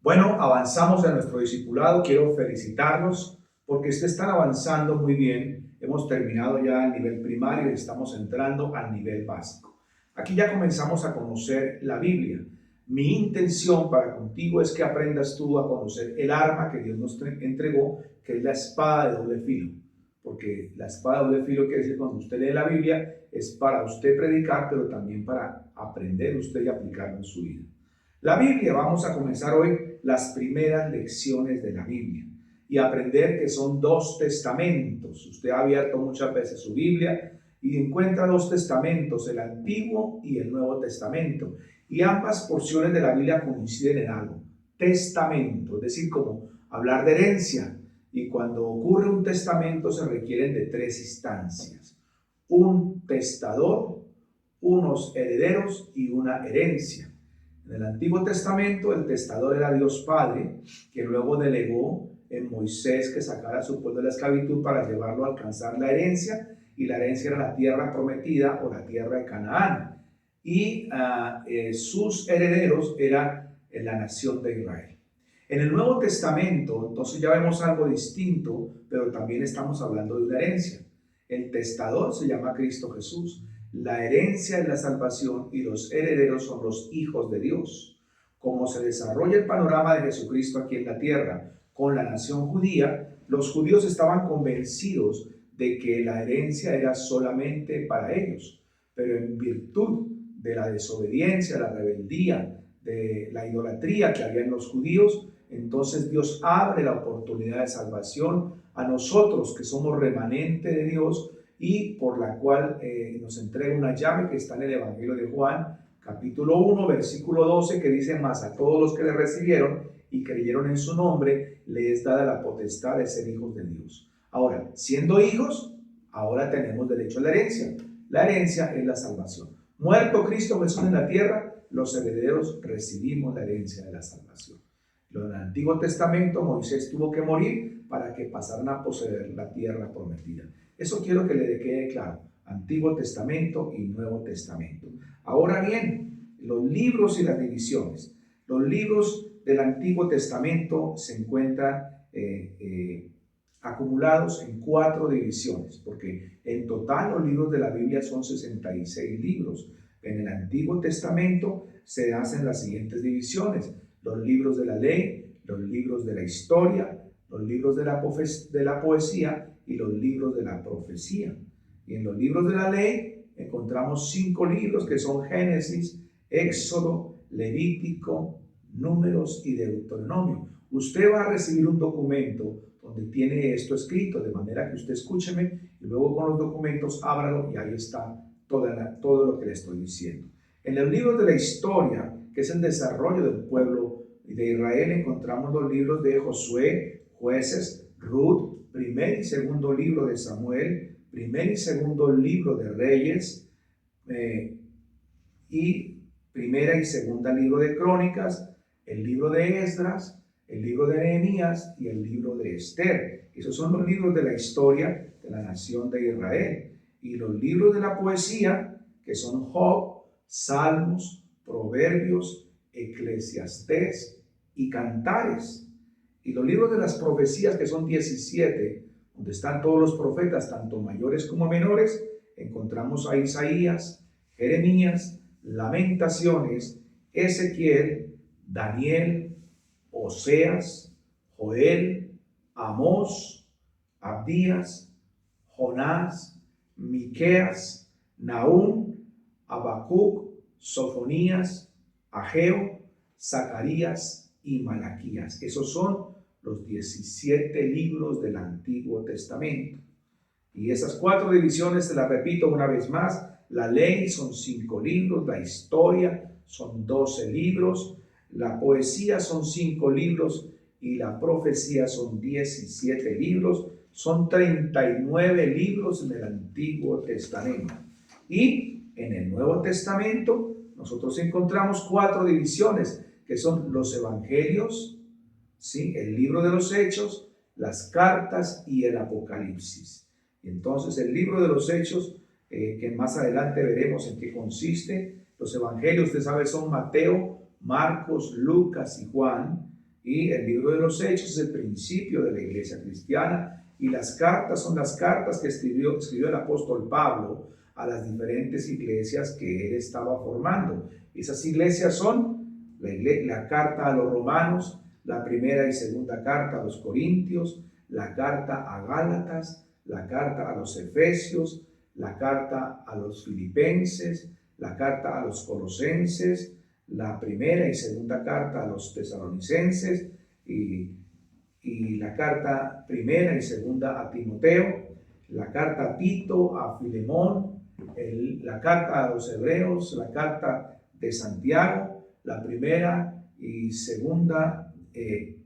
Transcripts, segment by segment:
Bueno, avanzamos en nuestro discipulado. Quiero felicitarlos porque están avanzando muy bien. Hemos terminado ya el nivel primario y estamos entrando al nivel básico. Aquí ya comenzamos a conocer la Biblia. Mi intención para contigo es que aprendas tú a conocer el arma que Dios nos entregó, que es la espada de doble filo. Porque la espada de doble filo quiere decir, cuando usted lee la Biblia, es para usted predicar, pero también para aprender usted y aplicarlo en su vida. La Biblia, vamos a comenzar hoy las primeras lecciones de la Biblia y aprender que son dos testamentos. Usted ha abierto muchas veces su Biblia y encuentra dos testamentos, el Antiguo y el Nuevo Testamento. Y ambas porciones de la Biblia coinciden en algo: testamento, es decir, como hablar de herencia. Y cuando ocurre un testamento se requieren de tres instancias: un testador, unos herederos y una herencia. En el Antiguo Testamento el testador era Dios Padre, que luego delegó en Moisés que sacara a su pueblo de la esclavitud para llevarlo a alcanzar la herencia, y la herencia era la tierra prometida o la tierra de Canaán. Y sus herederos eran la nación de Israel. En el Nuevo Testamento, entonces ya vemos algo distinto, pero también estamos hablando de una herencia. El testador se llama Cristo Jesús. La herencia es la salvación y los herederos son los hijos de Dios. Como se desarrolla el panorama de Jesucristo aquí en la tierra con la nación judía, los judíos estaban convencidos de que la herencia era solamente para ellos, pero en virtud de la desobediencia, la rebeldía, de la idolatría que había en los judíos, entonces Dios abre la oportunidad de salvación a nosotros que somos remanente de Dios, y por la cual nos entrega una llave que está en el Evangelio de Juan, capítulo 1, versículo 12, que dice: mas a todos los que le recibieron y creyeron en su nombre, le es dada la potestad de ser hijos de Dios. Ahora, siendo hijos, ahora tenemos derecho a la herencia. La herencia es la salvación. Muerto Cristo Jesús en la tierra, los herederos recibimos la herencia de la salvación. En el Antiguo Testamento, Moisés tuvo que morir para que pasaran a poseer la tierra prometida. Eso quiero que le quede claro: Antiguo Testamento y Nuevo Testamento. Ahora bien, los libros y las divisiones. Los libros del Antiguo Testamento se encuentran acumulados en 4 divisiones, porque en total los libros de la Biblia son 66 libros. En el Antiguo Testamento se hacen las siguientes divisiones: los libros de la ley, los libros de la historia, los libros de la poesía y los libros de la profecía. Y en los libros de la ley encontramos 5 libros que son Génesis, Éxodo, Levítico, Números y Deuteronomio. Usted va a recibir un documento donde tiene esto escrito, de manera que usted escúcheme y luego con los documentos ábralo y ahí está todo lo que le estoy diciendo. En los libros de la historia, que es el desarrollo del pueblo de Israel, encontramos los libros de Josué, Jueces, Ruth, primer y segundo libro de Samuel, primer y segundo libro de Reyes, y primera y segunda libro de Crónicas, el libro de Esdras, el libro de Nehemías y el libro de Esther. Esos son los libros de la historia de la nación de Israel. Y los libros de la poesía, que son Job, Salmos, Proverbios, Eclesiastés y Cantares. Y los libros de las profecías, que son 17, donde están todos los profetas, tanto mayores como menores, encontramos a Isaías, Jeremías, Lamentaciones, Ezequiel, Daniel, Oseas, Joel, Amós, Abdías, Jonás, Miqueas, Nahum, Habacuc, Sofonías, Ageo, Zacarías y Malaquías. Esos son los 17 libros del Antiguo Testamento. Y esas 4 divisiones, se las repito una vez más: la ley son 5 libros, la historia son 12 libros, la poesía son 5 libros y la profecía son 17 libros. Son 39 libros en el Antiguo Testamento. Y en el Nuevo Testamento nosotros encontramos 4 divisiones, que son los evangelios, ¿sí?, el libro de los Hechos, las cartas y el Apocalipsis. Y entonces el libro de los Hechos, que más adelante veremos en qué consiste. Los evangelios, usted sabe, son Mateo, Marcos, Lucas y Juan. Y el libro de los Hechos es el principio de la iglesia cristiana, y las cartas son las cartas que escribió el apóstol Pablo a las diferentes iglesias que él estaba formando. Esas iglesias son la carta a los romanos, la primera y segunda carta a los corintios, la carta a Gálatas, la carta a los efesios, la carta a los filipenses, la carta a los colosenses, la primera y segunda carta a los tesalonicenses y la carta primera y segunda a Timoteo, la carta a Tito, a Filemón, la carta a los hebreos, la carta de Santiago, la primera y segunda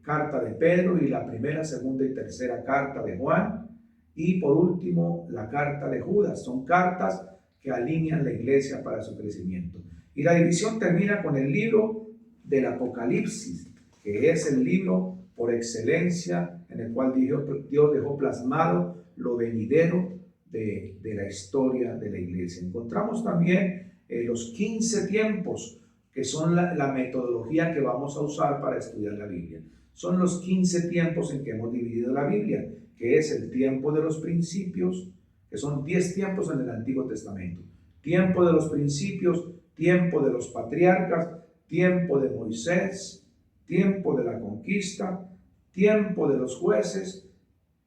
carta de Pedro y la primera, segunda y tercera carta de Juan, y por último la carta de Judas. Son cartas que alinean la iglesia para su crecimiento. Y la división termina con el libro del Apocalipsis, que es el libro por excelencia en el cual Dios dejó plasmado lo venidero de la historia de la iglesia. Encontramos también los 15 tiempos, que son la metodología que vamos a usar para estudiar la Biblia. Son los 15 tiempos en que hemos dividido la Biblia, que es el tiempo de los principios, que son 10 tiempos en el Antiguo Testamento. Tiempo de los principios, tiempo de los patriarcas, tiempo de Moisés, tiempo de la conquista, tiempo de los jueces,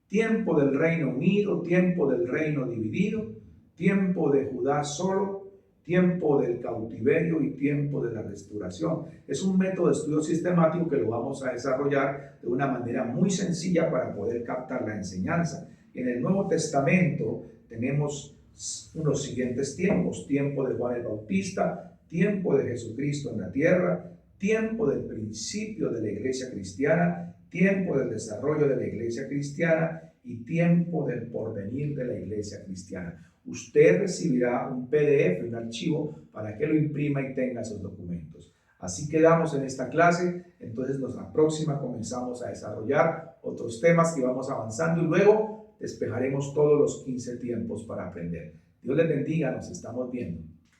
tiempo del Reino Unido, tiempo del reino dividido, tiempo de Judá solo, tiempo del cautiverio y tiempo de la restauración. Es un método de estudio sistemático que lo vamos a desarrollar de una manera muy sencilla para poder captar la enseñanza. En el Nuevo Testamento tenemos unos siguientes tiempos: tiempo de Juan el Bautista, tiempo de Jesucristo en la tierra, tiempo del principio de la iglesia cristiana, tiempo del desarrollo de la iglesia cristiana y tiempo del porvenir de la iglesia cristiana. Usted recibirá un PDF, un archivo, para que lo imprima y tenga esos documentos. Así quedamos en esta clase. Entonces, en la próxima comenzamos a desarrollar otros temas que vamos avanzando y luego despejaremos todos los 15 tiempos para aprender. Dios les bendiga, nos estamos viendo.